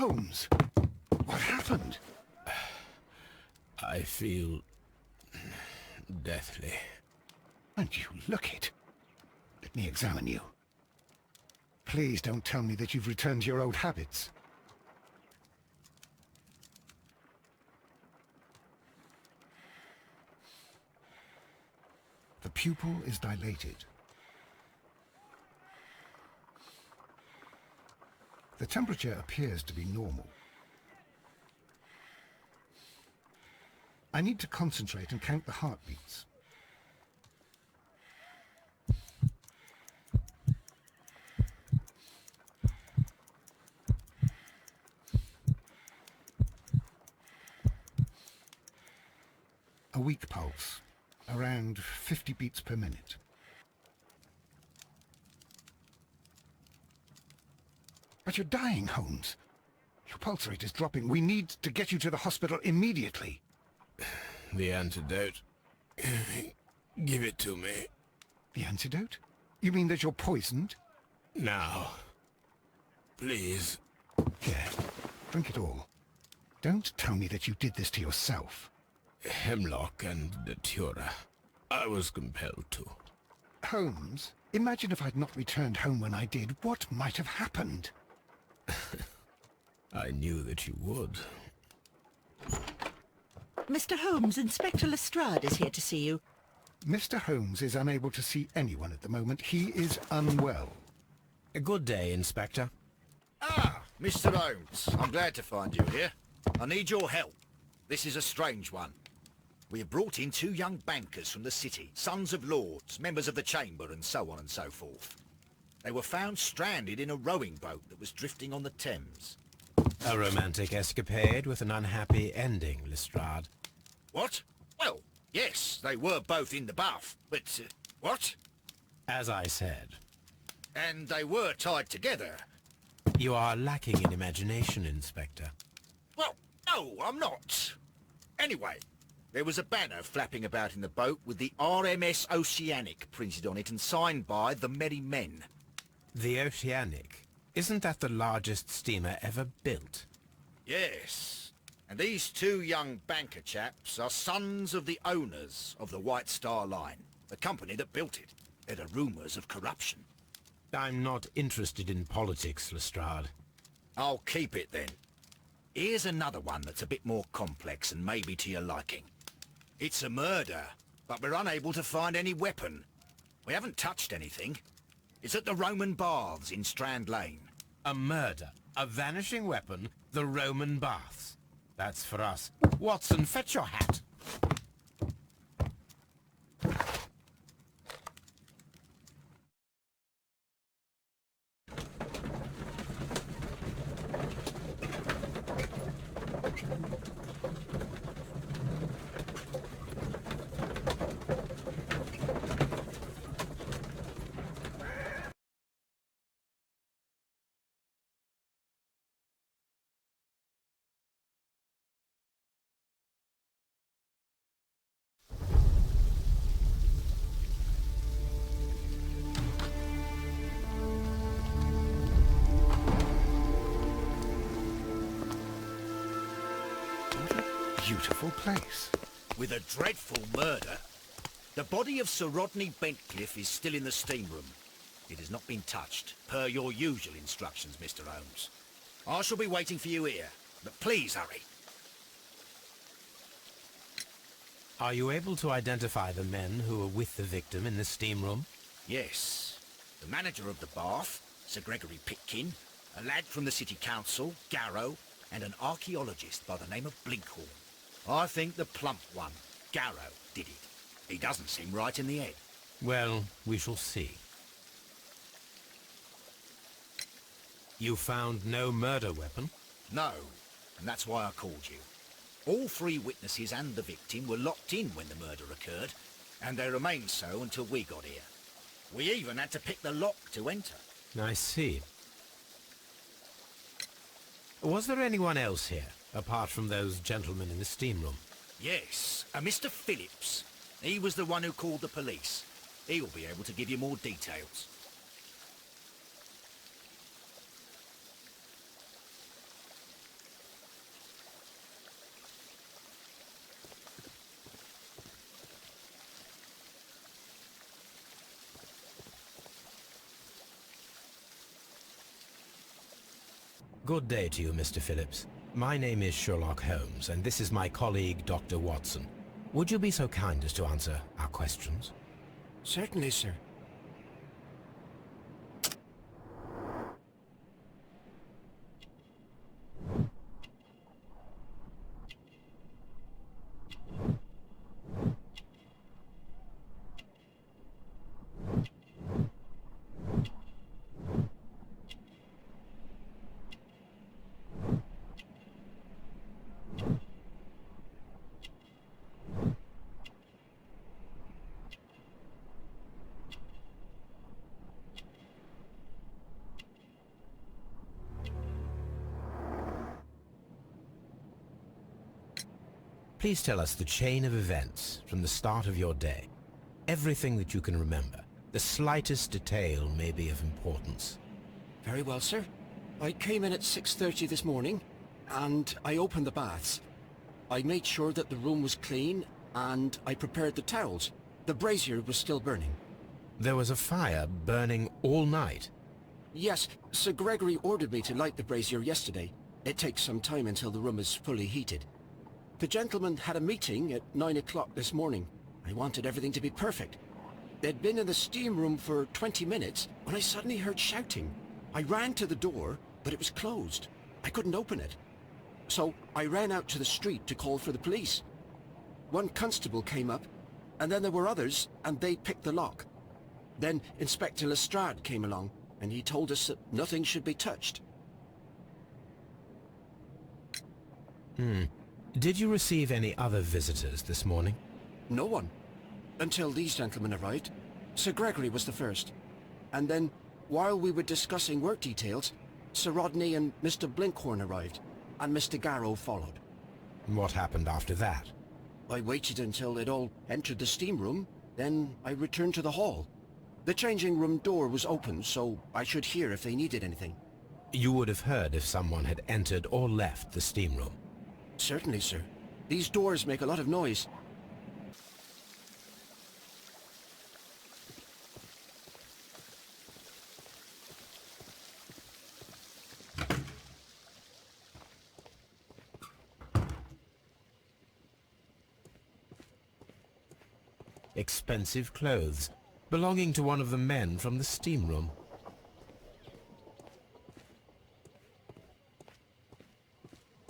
Holmes, what happened? I feel deathly. And you look it. Let me examine you. Please don't tell me that you've returned to your old habits. The pupil is dilated. The temperature appears to be normal. I need to concentrate and count the heartbeats. A weak pulse, around 50 beats per minute. But you're dying, Holmes. Your pulse rate is dropping. We need to get you to the hospital immediately. The antidote. Give it to me. The antidote? You mean that you're poisoned? Now. Please. Here, drink it all. Don't tell me that you did this to yourself. Hemlock and datura. I was compelled to. Holmes, imagine if I'd not returned home when I did. What might have happened? I knew that you would. Mr. Holmes, Inspector Lestrade is here to see you. Mr. Holmes is unable to see anyone at the moment. He is unwell. A good day, Inspector. Ah, Mr. Holmes. I'm glad to find you here. I need your help. This is a strange one. We have brought in 2 young bankers from the city, sons of lords, members of the chamber, and so on and so forth. They were found stranded in a rowing boat that was drifting on the Thames. A romantic escapade with an unhappy ending, Lestrade. What? Well, yes, they were both in the bath, but, what? As I said, And they were tied together. you are lacking in imagination, Inspector. Well, no, I'm not. Anyway, there was a banner flapping about in the boat with the RMS Oceanic printed on it and signed by the Merry Men. The Oceanic. Isn't that the largest steamer ever built? Yes, and these 2 young banker chaps are sons of the owners of the White Star Line, the company that built it. There are rumours of corruption. I'm not interested in politics, Lestrade. I'll keep it then. Here's another one that's a bit more complex and maybe to your liking. It's a murder, but we're unable to find any weapon. We haven't touched anything. It's at the Roman Baths in Strand Lane. A murder, a vanishing weapon, the Roman baths. That's for us. Watson, fetch your hat. Beautiful place. With a dreadful murder. The body of Sir Rodney Bentcliffe is still in the steam room. It has not been touched, per your usual instructions, Mr. Holmes. I shall be waiting for you here, but please hurry. Are you able to identify the men who were with the victim in the steam room? Yes. The manager of the bath, Sir Gregory Pitkin, a lad from the city council, Garrow, and an archaeologist by the name of Blinkhorn. I think the plump one, Garrow, did it. He doesn't seem right in the head. Well, we shall see. You found no murder weapon? No, and that's why I called you. All 3 witnesses and the victim were locked in when the murder occurred, and they remained so until we got here. We even had to pick the lock to enter. I see. Was there anyone else here, apart from those gentlemen in the steam room? Yes, a Mr. Phillips. He was the one who called the police. He'll be able to give you more details. Good day to you, Mr. Phillips. My name is Sherlock Holmes, and this is my colleague, Dr. Watson. Would you be so kind as to answer our questions? Certainly, sir. Please tell us the chain of events from the start of your day. Everything that you can remember. The slightest detail may be of importance. Very well, sir. I came in at 6:30 this morning, and I opened the baths. I made sure that the room was clean, and I prepared the towels. The brazier was still burning. There was a fire burning all night. Yes, Sir Gregory ordered me to light the brazier yesterday. It takes some time until the room is fully heated. The gentlemen had a meeting at 9 o'clock this morning. I wanted everything to be perfect. They'd been in the steam room for 20 minutes when I suddenly heard shouting. I ran to the door, but it was closed. I couldn't open it. So I ran out to the street to call for the police. One constable came up, and then there were others, and they picked the lock. Then Inspector Lestrade came along, and he told us that nothing should be touched. Did you receive any other visitors this morning? No one. Until these gentlemen arrived. Sir Gregory was the first. And then, while we were discussing work details, Sir Rodney and Mr. Blinkhorn arrived, and Mr. Garrow followed. What happened after that? I waited until they'd all entered the steam room, then I returned to the hall. The changing room door was open, so I should hear if they needed anything. You would have heard if someone had entered or left the steam room. Certainly, sir. These doors make a lot of noise. Expensive clothes, belonging to one of the men from the steam room.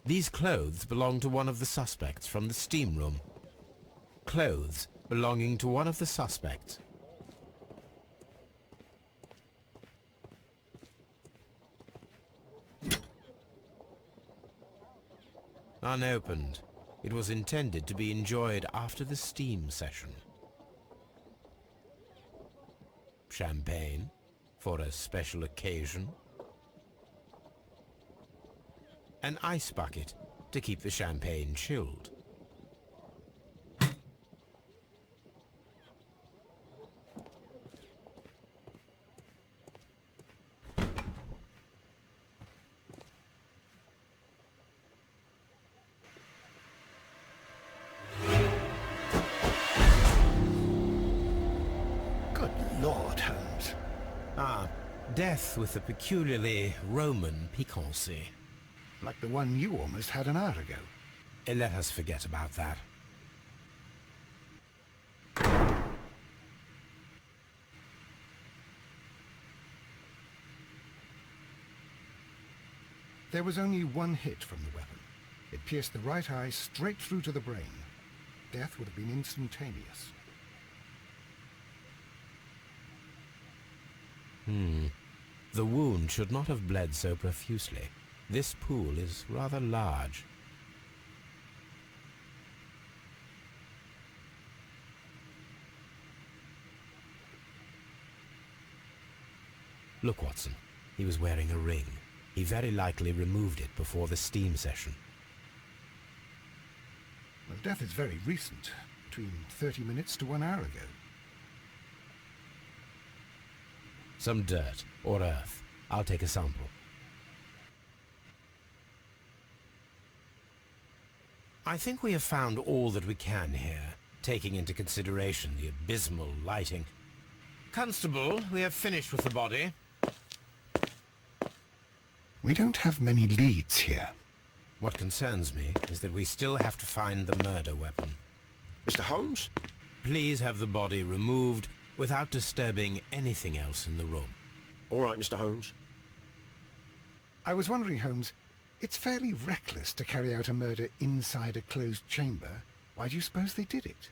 These clothes belong to one of the suspects from the steam room. Clothes belonging to one of the suspects. Unopened. It was intended to be enjoyed after the steam session. Champagne for a special occasion. An ice bucket to keep the champagne chilled. Good Lord, Holmes. Death with a peculiarly Roman piquancy. Like the one you almost had an hour ago. Let us forget about that. There was only one hit from the weapon. It pierced the right eye straight through to the brain. Death would have been instantaneous. The wound should not have bled so profusely. This pool is rather large. Look, Watson. He was wearing a ring. He very likely removed it before the steam session. Well, death is very recent. Between 30 minutes to 1 hour ago. Some dirt or earth. I'll take a sample. I think we have found all that we can here, taking into consideration the abysmal lighting. Constable, we have finished with the body. We don't have many leads here. What concerns me is that we still have to find the murder weapon. Mr. Holmes? Please have the body removed without disturbing anything else in the room. All right, Mr. Holmes. I was wondering, Holmes, it's fairly reckless to carry out a murder inside a closed chamber. Why do you suppose they did it?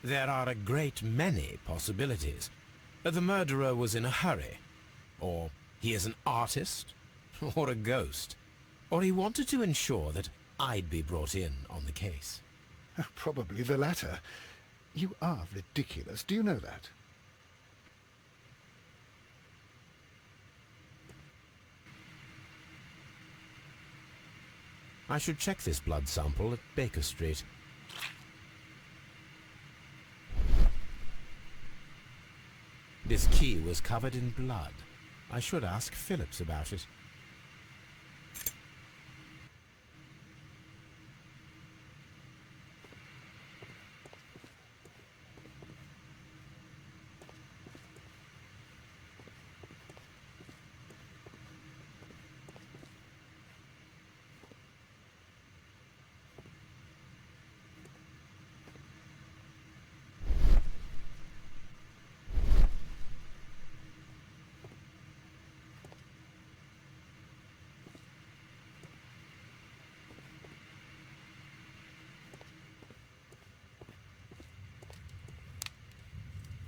There are a great many possibilities. The murderer was in a hurry. Or he is an artist. Or a ghost. Or he wanted to ensure that I'd be brought in on the case. Probably the latter. You are ridiculous. Do you know that? I should check this blood sample at Baker Street. This key was covered in blood. I should ask Phillips about it.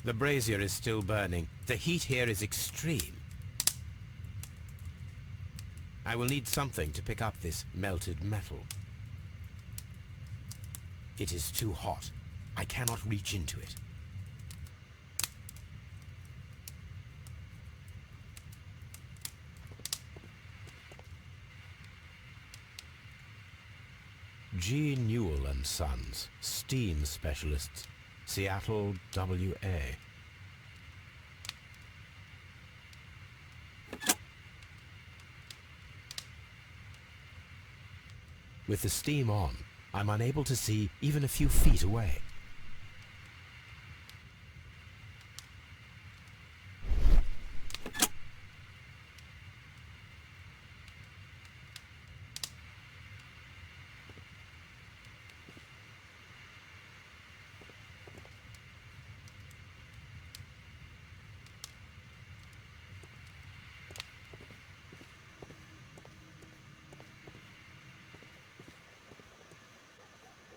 The brazier is still burning. The heat here is extreme. I will need something to pick up this melted metal. It is too hot. I cannot reach into it. G. Newell and Sons, steam specialists. Seattle, WA. With the steam on, I'm unable to see even a few feet away.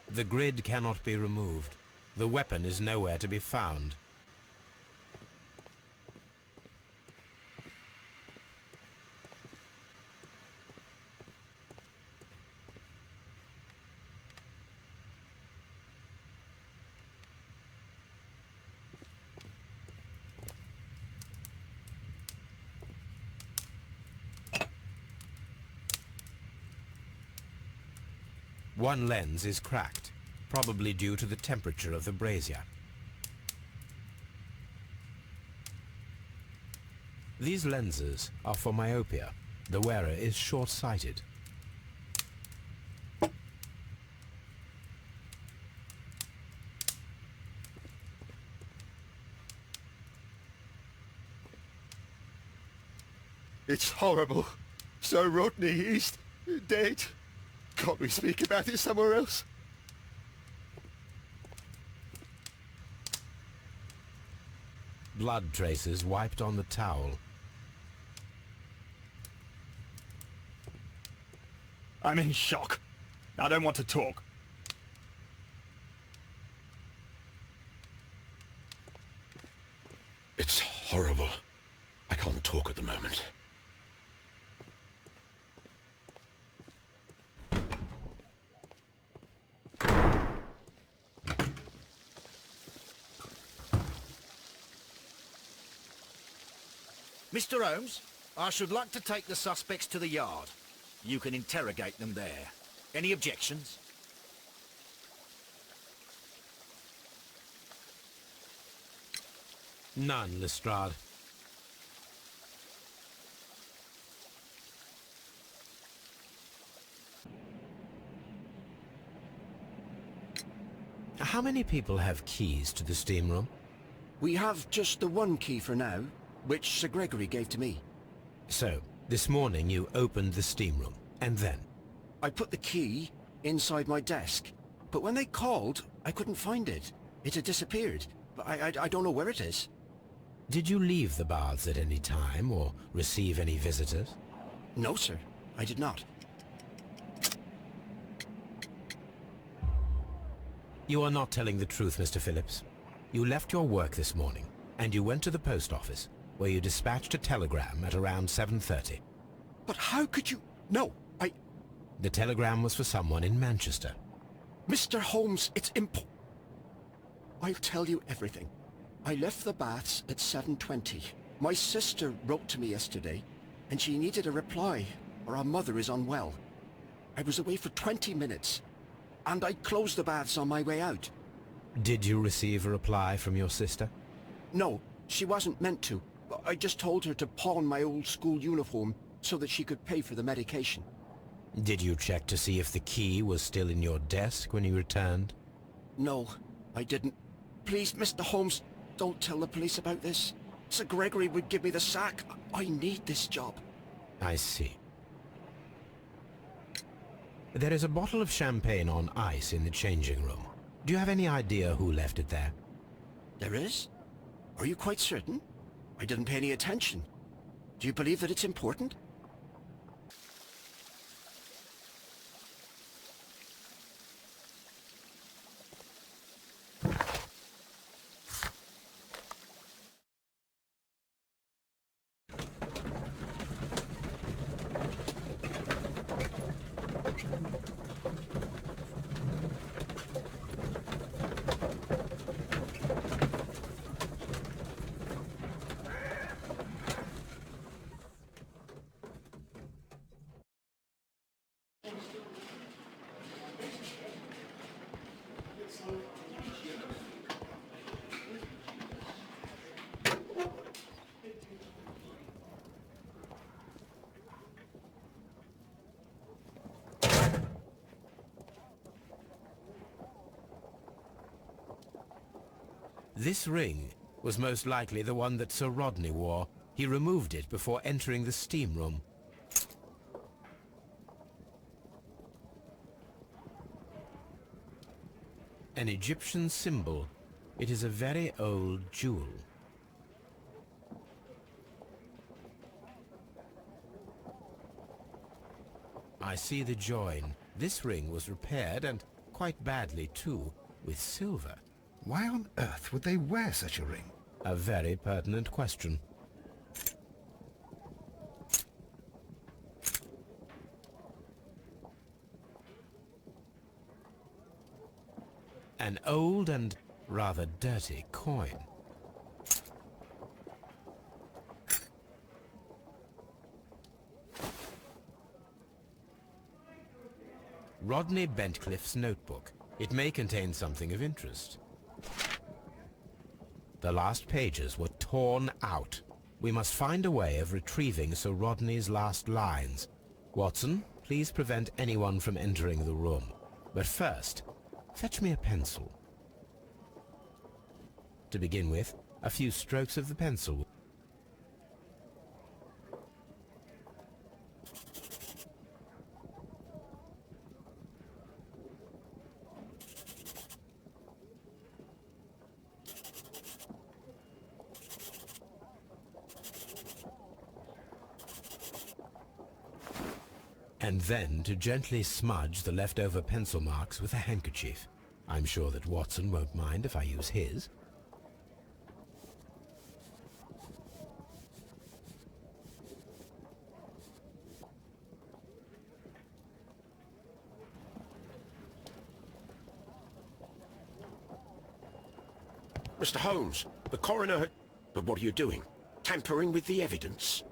The grid cannot be removed. The weapon is nowhere to be found. One lens is cracked, probably due to the temperature of the brazier. These lenses are for myopia. The wearer is short-sighted. It's horrible. So Rodney, he's dead. Can't we speak about it somewhere else? Blood traces wiped on the towel. I'm in shock. I don't want to talk. It's horrible. I can't talk at the moment. Mr. Holmes, I should like to take the suspects to the yard. You can interrogate them there. Any objections? None, Lestrade. How many people have keys to the steam room? We have just the one key for now, which Sir Gregory gave to me. So, This morning you opened the steam room, and then? I put the key inside my desk, but when they called, I couldn't find it. It had disappeared. I don't know where it is. Did you leave the baths at any time, or receive any visitors? No, sir. I did not. You are not telling the truth, Mr. Phillips. You left your work this morning, and you went to the post office, where you dispatched a telegram at around 7:30. But how could you... No, The telegram was for someone in Manchester. Mr. Holmes, it's I'll tell you everything. I left the baths at 7:20. My sister wrote to me yesterday, and she needed a reply, or our mother is unwell. I was away for 20 minutes, and I closed the baths on my way out. Did you receive a reply from your sister? No, she wasn't meant to. I just told her to pawn my old school uniform so that she could pay for the medication. Did you check to see if the key was still in your desk when you returned? No, I didn't. Please, Mr. Holmes, don't tell the police about this. Sir Gregory would give me the sack. I need this job. I see. There is a bottle of champagne on ice in the changing room. Do you have any idea who left it there? There is? Are you quite certain? I didn't pay any attention. Do you believe that it's important? This ring was most likely the one that Sir Rodney wore. He removed it before entering the steam room. An Egyptian symbol. It is a very old jewel. I see the join. This ring was repaired, and quite badly too, with silver. Why on earth would they wear such a ring? A very pertinent question. An old and rather dirty coin. Rodney Bentcliffe's notebook. It may contain something of interest. The last pages were torn out. We must find a way of retrieving Sir Rodney's last lines. Watson, please prevent anyone from entering the room. But first, fetch me a pencil. To begin with, a few strokes of the pencil. And then to gently smudge the leftover pencil marks with a handkerchief. I'm sure that Watson won't mind if I use his. Mr. Holmes, the coroner had... But what are you doing? Tampering with the evidence?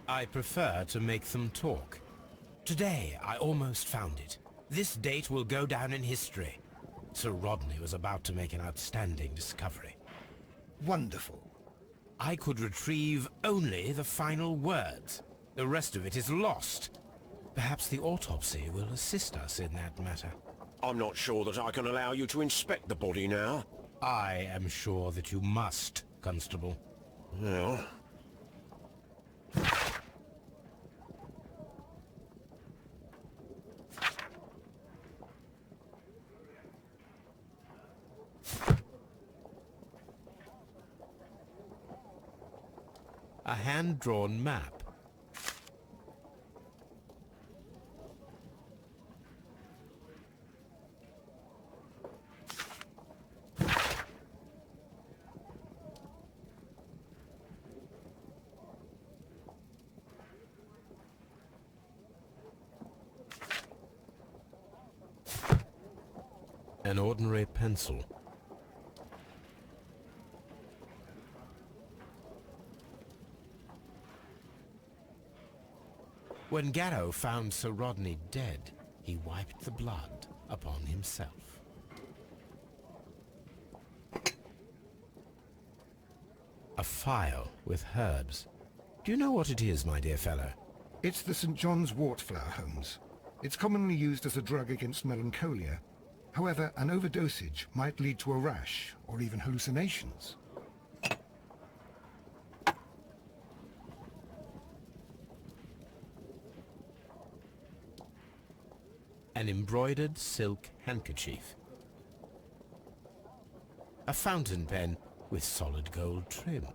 I prefer to make them talk. Today, I almost found it. This date will go down in history. Sir Rodney was about to make an outstanding discovery. Wonderful. I could retrieve only the final words. The rest of it is lost. Perhaps the autopsy will assist us in that matter. I'm not sure that I can allow you to inspect the body now. I am sure that you must, Constable. Well... A hand-drawn map. An ordinary pencil. When Garrow found Sir Rodney dead, he wiped the blood upon himself. A phial with herbs. Do you know what it is, my dear fellow? It's the St. John's wort flower, Holmes. It's commonly used as a drug against melancholia. However, an overdosage might lead to a rash or even hallucinations. An embroidered silk handkerchief. A fountain pen with solid gold trim.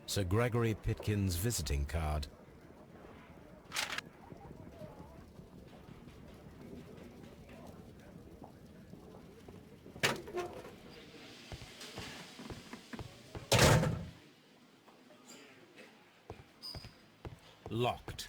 Sir Gregory Pitkin's visiting card. Locked.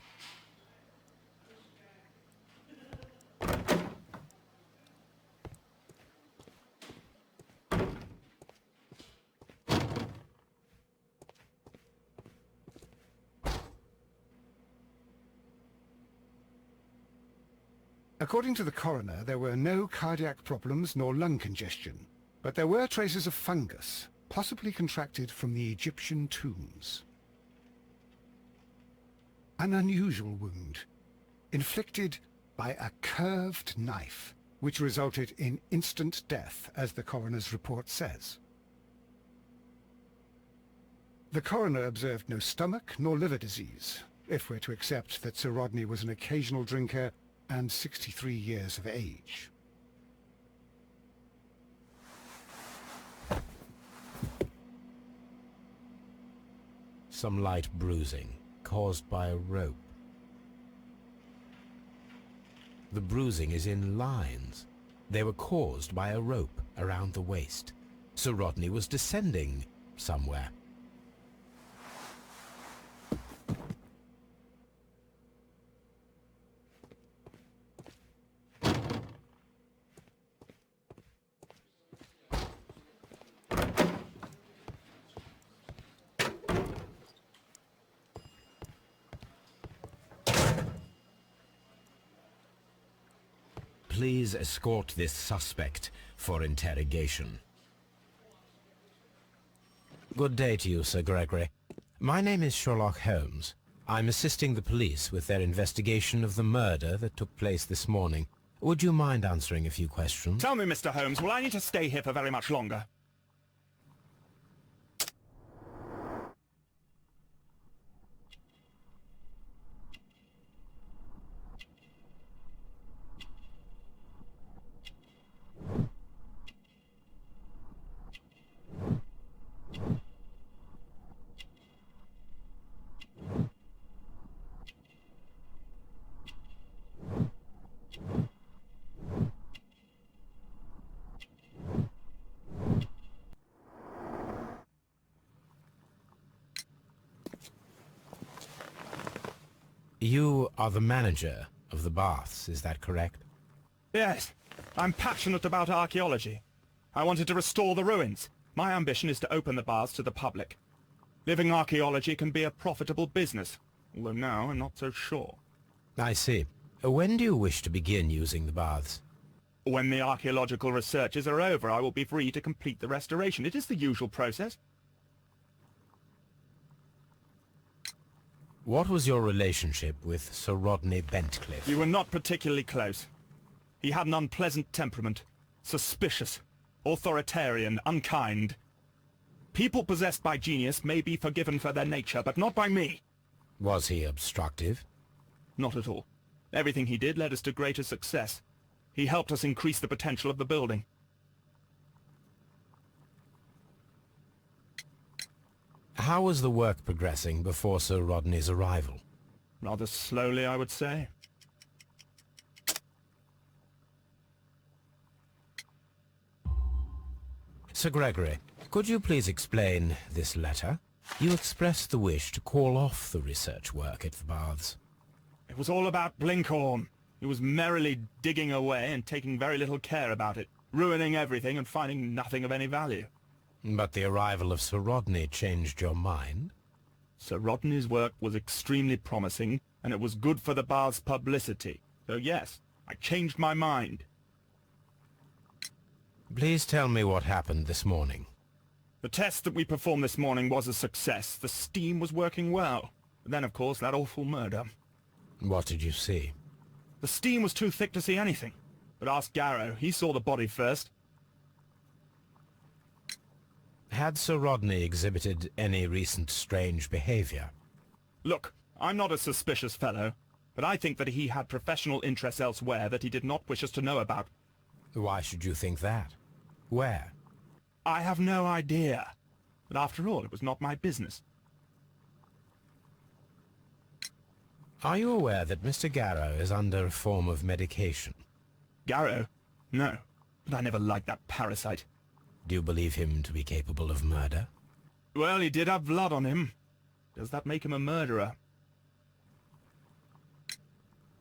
According to the coroner, there were no cardiac problems nor lung congestion, but there were traces of fungus, possibly contracted from the Egyptian tombs. An unusual wound, inflicted by a curved knife, which resulted in instant death, as the coroner's report says. The coroner observed no stomach nor liver disease, if we're to accept that Sir Rodney was an occasional drinker and 63 years of age. Some light bruising, caused by a rope. The bruising is in lines. They were caused by a rope around the waist. Sir Rodney was descending somewhere. Please escort this suspect for interrogation. Good day to you, Sir Gregory. My name is Sherlock Holmes. I'm assisting the police with their investigation of the murder that took place this morning. Would you mind answering a few questions? Tell me, Mr. Holmes, will I need to stay here for very much longer? You are the manager of the baths, is that correct? Yes, I'm passionate about archaeology. I wanted to restore the ruins. My ambition is to open the baths to the public. Living archaeology can be a profitable business, although now I'm not so sure. I see. When do you wish to begin using the baths? When the archaeological researches are over, I will be free to complete the restoration. It is the usual process. What was your relationship with Sir Rodney Bentcliffe? We were not particularly close. He had an unpleasant temperament, suspicious, authoritarian, unkind. People possessed by genius may be forgiven for their nature, but not by me. Was he obstructive? Not at all. Everything he did led us to greater success. He helped us increase the potential of the building. How was the work progressing before Sir Rodney's arrival? Rather slowly, I would say. Sir Gregory, could you please explain this letter? You expressed the wish to call off the research work at the baths. It was all about Blinkhorn. He was merrily digging away and taking very little care about it, ruining everything and finding nothing of any value. But the arrival of Sir Rodney changed your mind? Sir Rodney's work was extremely promising, and it was good for the bath's publicity. So yes, I changed my mind. Please tell me what happened this morning. The test that we performed this morning was a success. The steam was working well. But then, of course, that awful murder. What did you see? The steam was too thick to see anything. But ask Garrow. He saw the body first. Had Sir Rodney exhibited any recent strange behavior? Look, I'm not a suspicious fellow, but I think that he had professional interests elsewhere that he did not wish us to know about. Why should you think that? Where? I have no idea. But after all, it was not my business. Are you aware that Mr. Garrow is under a form of medication? Garrow? No. But I never liked that parasite. Do you believe him to be capable of murder? Well, he did have blood on him. Does that make him a murderer?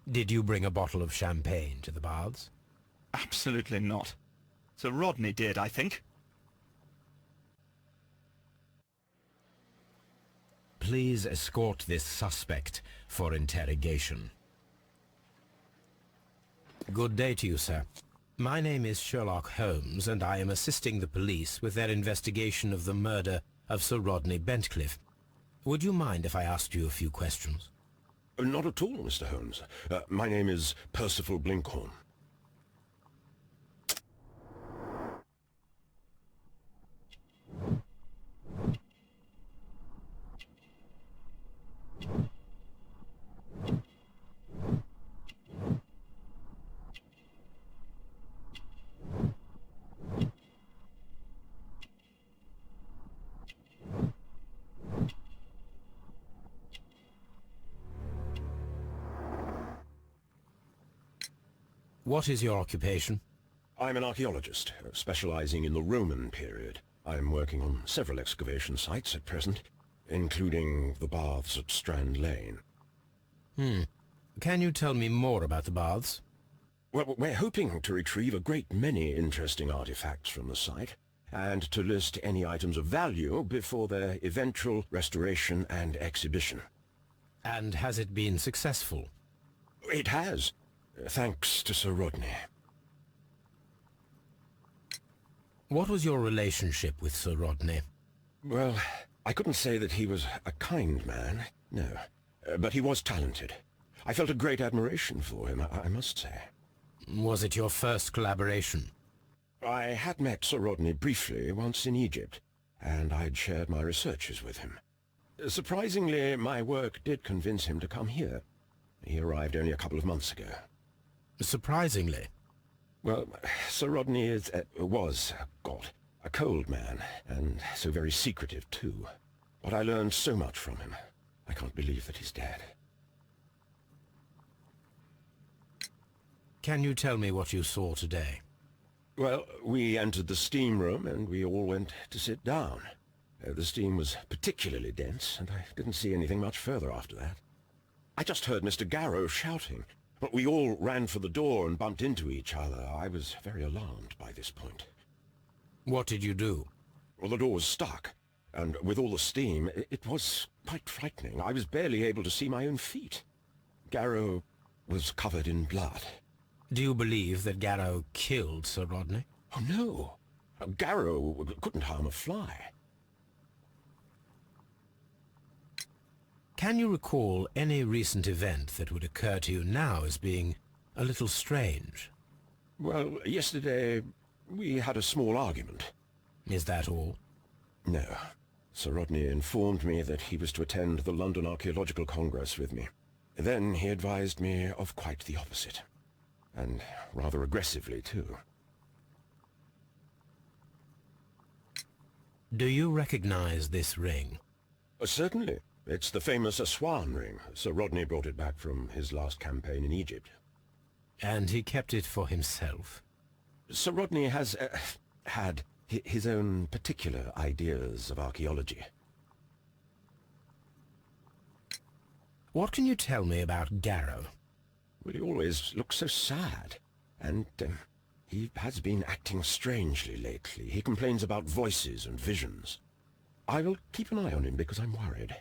Did you bring a bottle of champagne to the baths? Absolutely not. Sir Rodney did, I think. Please escort this suspect for interrogation. Good day to you, sir. My name is Sherlock Holmes, and I am assisting the police with their investigation of the murder of Sir Rodney Bentcliffe. Would you mind if I asked you a few questions? Not at all, Mr. Holmes. My name is Percival Blinkhorn. What is your occupation? I'm an archaeologist, specializing in the Roman period. I'm working on several excavation sites at present, including the baths at Strand Lane. Can you tell me more about the baths? Well, we're hoping to retrieve a great many interesting artifacts from the site, and to list any items of value before their eventual restoration and exhibition. And has it been successful? It has, thanks to Sir Rodney. What was your relationship with Sir Rodney? Well, I couldn't say that he was a kind man, no. But he was talented. I felt a great admiration for him, I must say. Was it your first collaboration? I had met Sir Rodney briefly once in Egypt, and I'd shared my researches with him. Surprisingly, my work did convince him to come here. He arrived only a couple of months ago. Surprisingly? Well, Sir Rodney was a cold man, and so very secretive too. But I learned so much from him. I can't believe that he's dead. Can you tell me what you saw today? Well, we entered the steam room, and we all went to sit down. The steam was particularly dense, and I didn't see anything much further after that. I just heard Mr. Garrow shouting, but we all ran for the door and bumped into each other. I was very alarmed by this point. What did you do? Well, the door was stuck, and with all the steam, it was quite frightening. I was barely able to see my own feet. Garrow was covered in blood. Do you believe that Garrow killed Sir Rodney? Oh, no. Garrow couldn't harm a fly. Can you recall any recent event that would occur to you now as being a little strange? Well, yesterday we had a small argument. Is that all? No. Sir Rodney informed me that he was to attend the London Archaeological Congress with me. Then he advised me of quite the opposite. And rather aggressively, too. Do you recognize this ring? Certainly. It's the famous Aswan ring. Sir Rodney brought it back from his last campaign in Egypt. And he kept it for himself? Sir Rodney has had his own particular ideas of archaeology. What can you tell me about Garrow? Well, he always looks so sad. And he has been acting strangely lately. He complains about voices and visions. I will keep an eye on him because I'm worried.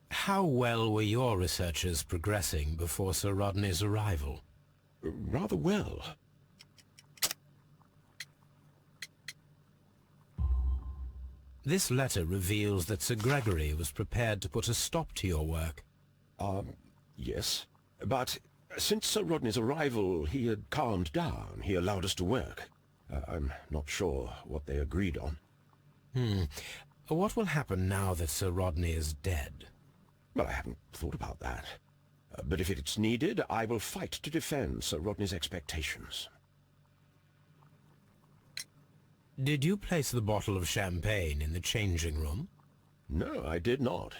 How well were your researchers progressing before Sir Rodney's arrival? Rather well. This letter reveals that Sir Gregory was prepared to put a stop to your work. Yes. But since Sir Rodney's arrival, he had calmed down. He allowed us to work. I'm not sure what they agreed on. What will happen now that Sir Rodney is dead? Well, I haven't thought about that. But if it's needed, I will fight to defend Sir Rodney's expectations. Did you place the bottle of champagne in the changing room? No, I did not.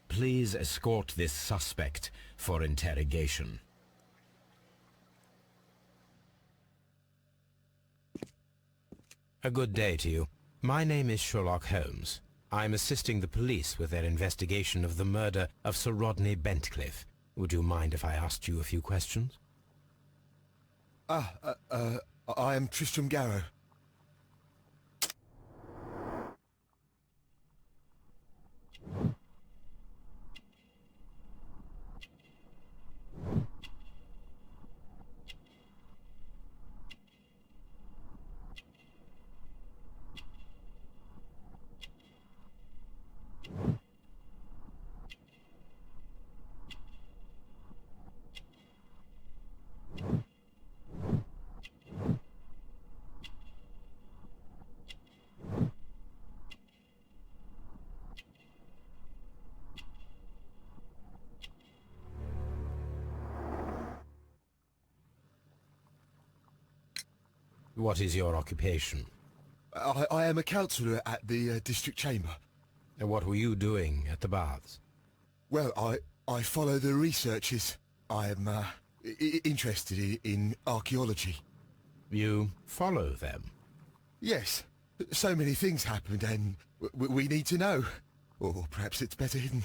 Please escort this suspect for interrogation. A good day to you. My name is Sherlock Holmes. I'm assisting the police with their investigation of the murder of Sir Rodney Bentcliffe. Would you mind if I asked you a few questions? I am Tristram Garrow. What is your occupation? I am a councillor at the district chamber. And what were you doing at the baths? Well, I follow the researches. I am interested in archaeology. You follow them? Yes. So many things happened and we need to know. Or perhaps it's better hidden.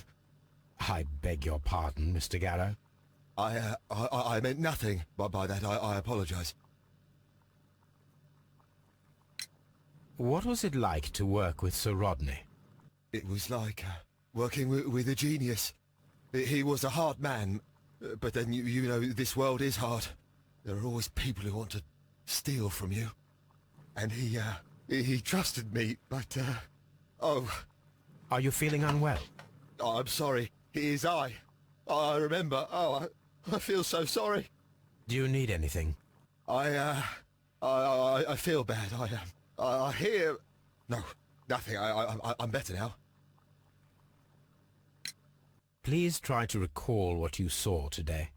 I beg your pardon, Mr. Garrow. I meant nothing by that. I apologise. What was it like to work with Sir Rodney? It was like working with a genius. He was a hard man, but then you know this world is hard. There are always people who want to steal from you. And he trusted me, but oh. Are you feeling unwell? Oh, I'm sorry. It is I remember. Oh, I feel so sorry. Do you need anything? I feel bad. I hear... No, nothing. I'm better now. Please try to recall what you saw today.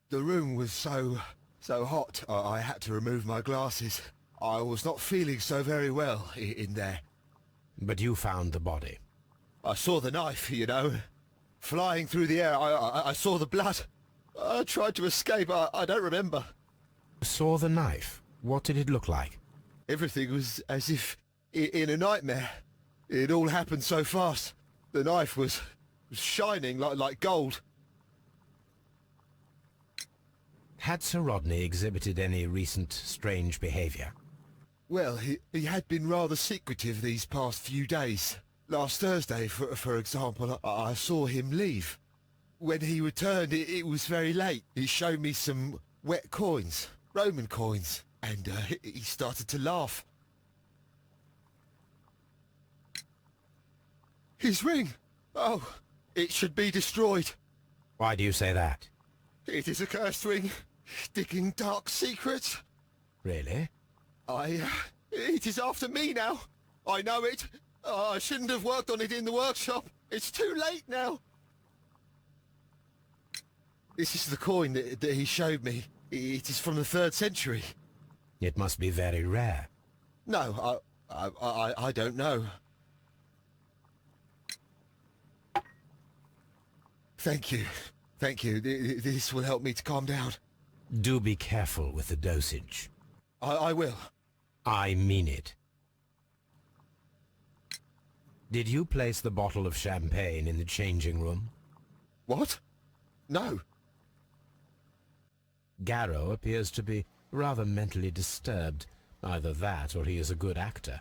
The room was so hot, I had to remove my glasses. I was not feeling so very well in there. But you found the body. I saw the knife, you know, flying through the air. I saw the blood. I tried to escape. I don't remember. Saw the knife? What did it look like? Everything was as if in a nightmare. It all happened so fast. The knife was shining like gold. Had Sir Rodney exhibited any recent strange behaviour? Well, he had been rather secretive these past few days. Last Thursday, for example, I saw him leave. When he returned, it was very late. He showed me some wet coins, Roman coins, and he started to laugh. His ring! Oh, it should be destroyed. Why do you say that? It is a cursed ring, digging dark secrets. Really? It is after me now. I know it. I shouldn't have worked on it in the workshop. It's too late now. This is the coin that he showed me. It is from the 3rd century. It must be very rare. No, I don't know. Thank you. Thank you. This will help me to calm down. Do be careful with the dosage. I will. I mean it. Did you place the bottle of champagne in the changing room? What? No. Garrow appears to be rather mentally disturbed. Either that or he is a good actor.